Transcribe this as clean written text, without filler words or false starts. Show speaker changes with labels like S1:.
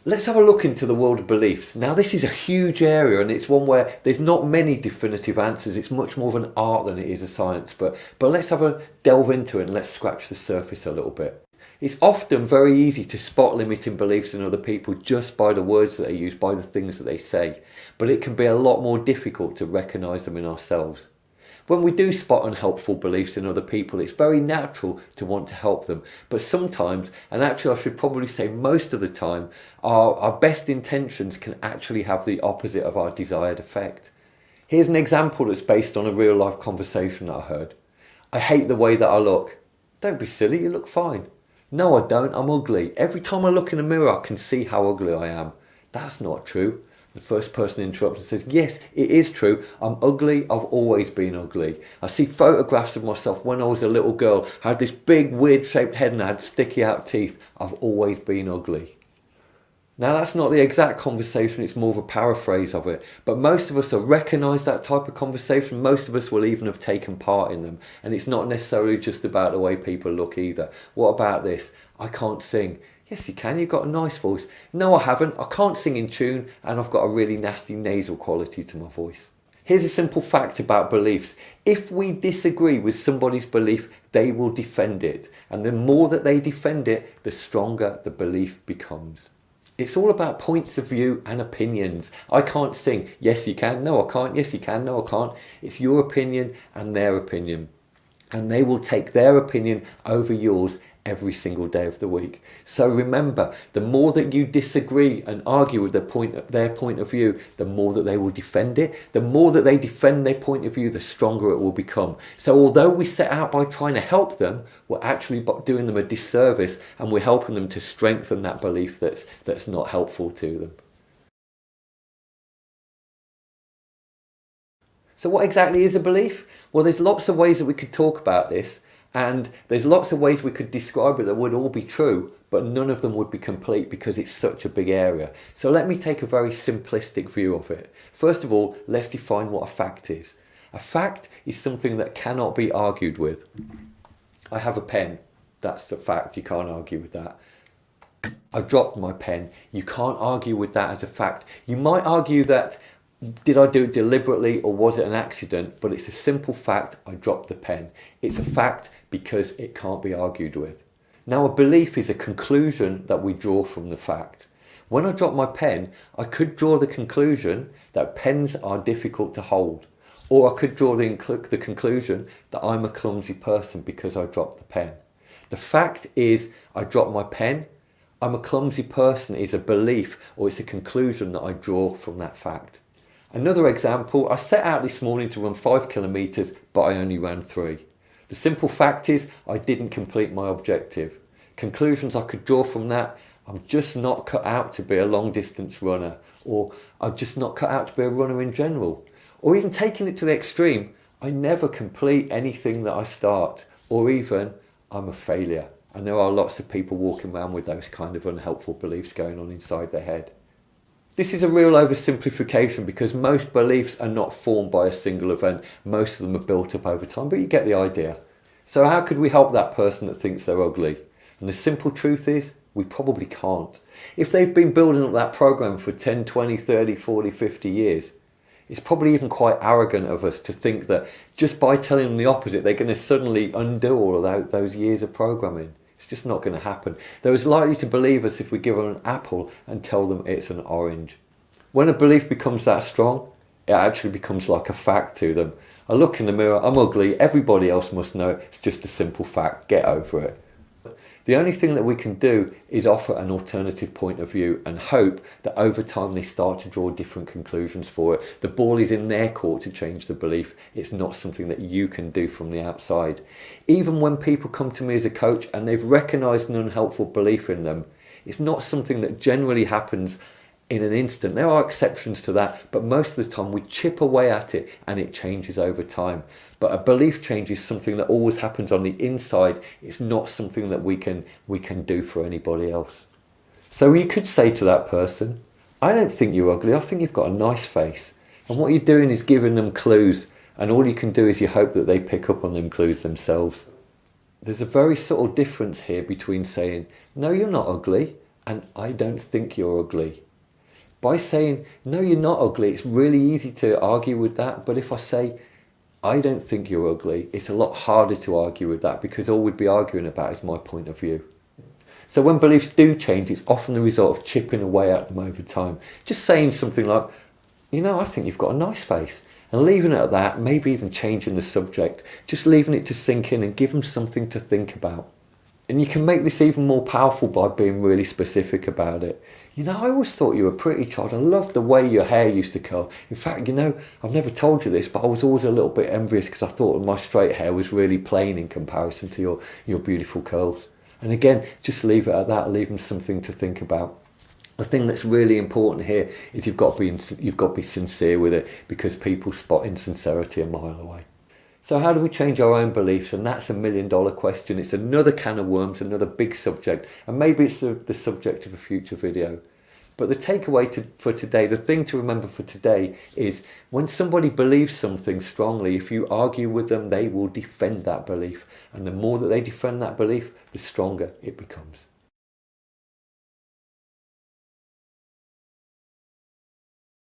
S1: Let's have a look into the world of beliefs. Now, this is a huge area and it's one where there's not many definitive answers. It's much more of an art than it is a science. But let's have a delve into it and let's scratch the surface a little bit. It's often very easy to spot limiting beliefs in other people just by the words that they use, by the things that they say. But it can be a lot more difficult to recognise them in ourselves. When we do spot unhelpful beliefs in other people, it's very natural to want to help them. But sometimes, and actually I should probably say most of the time, our best intentions can actually have the opposite of our desired effect. Here's an example that's based on a real life conversation that I heard. I hate the way that I look. Don't be silly, you look fine. No, I don't, I'm ugly. Every time I look in the mirror, I can see how ugly I am. That's not true. The first person interrupts and says, yes, it is true. I'm ugly. I've always been ugly. I see photographs of myself when I was a little girl. I had this big weird shaped head and I had sticky out teeth. I've always been ugly. Now that's not the exact conversation, it's more of a paraphrase of it. But most of us have recognised that type of conversation. Most of us will even have taken part in them. And it's not necessarily just about the way people look either. What about this? I can't sing. Yes, you can. You've got a nice voice. No, I haven't. I can't sing in tune and I've got a really nasty nasal quality to my voice. Here's a simple fact about beliefs. If we disagree with somebody's belief, they will defend it. And the more that they defend it, the stronger the belief becomes. It's all about points of view and opinions. I can't sing. Yes, you can. No, I can't. Yes, you can. No, I can't. It's your opinion and their opinion. And they will take their opinion over yours every single day of the week. So remember, the more that you disagree and argue with their point of view, the more that they will defend it. The more that they defend their point of view, the stronger it will become. So although we set out by trying to help them, we're actually doing them a disservice and we're helping them to strengthen that belief that's not helpful to them. So what exactly is a belief? Well, there's lots of ways that we could talk about this, and there's lots of ways we could describe it that would all be true, but none of them would be complete because it's such a big area. So let me take a very simplistic view of it. First of all, let's define what a fact is. A fact is something that cannot be argued with. I have a pen. That's a fact. You can't argue with that. I dropped my pen. You can't argue with that as a fact. You might argue that, did I do it deliberately or was it an accident? But it's a simple fact, I dropped the pen. It's a fact because it can't be argued with. Now a belief is a conclusion that we draw from the fact. When I drop my pen, I could draw the conclusion that pens are difficult to hold. Or I could draw the conclusion that I'm a clumsy person because I dropped the pen. The fact is, I dropped my pen. I'm a clumsy person is a belief or it's a conclusion that I draw from that fact. Another example, I set out this morning to run 5 kilometres, but I only ran 3. The simple fact is, I didn't complete my objective. Conclusions I could draw from that, I'm just not cut out to be a long distance runner, or I'm just not cut out to be a runner in general. Or even taking it to the extreme, I never complete anything that I start, or even I'm a failure. And there are lots of people walking around with those kind of unhelpful beliefs going on inside their head. This is a real oversimplification because most beliefs are not formed by a single event. Most of them are built up over time, but you get the idea. So how could we help that person that thinks they're ugly? And the simple truth is, we probably can't. If they've been building up that program for 10, 20, 30, 40, 50 years, it's probably even quite arrogant of us to think that just by telling them the opposite, they're going to suddenly undo all of those years of programming. It's just not going to happen. They're as likely to believe us if we give them an apple and tell them it's an orange. When a belief becomes that strong, it actually becomes like a fact to them. I look in the mirror, I'm ugly, everybody else must know, it's just a simple fact, get over it. The only thing that we can do is offer an alternative point of view and hope that over time they start to draw different conclusions for it. The ball is in their court to change the belief. It's not something that you can do from the outside. Even when people come to me as a coach and they've recognised an unhelpful belief in them, it's not something that generally happens in an instant. There are exceptions to that, but most of the time we chip away at it and it changes over time. But a belief change is something that always happens on the inside. It's not something that we can do for anybody else. So you could say to that person, I don't think you're ugly, I think you've got a nice face. And what you're doing is giving them clues, and all you can do is you hope that they pick up on them clues themselves. There's a very subtle difference here between saying, no, you're not ugly, and I don't think you're ugly. By saying, no, you're not ugly, it's really easy to argue with that. But if I say, I don't think you're ugly, it's a lot harder to argue with that, because all we'd be arguing about is my point of view. So when beliefs do change, it's often the result of chipping away at them over time. Just saying something like, I think you've got a nice face. And leaving it at that, maybe even changing the subject, just leaving it to sink in and give them something to think about. And you can make this even more powerful by being really specific about it. I always thought you were a pretty child. I loved the way your hair used to curl. In fact, I've never told you this, but I was always a little bit envious because I thought my straight hair was really plain in comparison to your beautiful curls. And again, just leave it at that, leave them something to think about. The thing that's really important here is you've got to be sincere with it, because people spot insincerity a mile away. So how do we change our own beliefs? And that's $1 million question. It's another can of worms, another big subject, and maybe it's the subject of a future video. But the takeaway for today, the thing to remember for today, is when somebody believes something strongly, if you argue with them, they will defend that belief. And the more that they defend that belief, the stronger it becomes.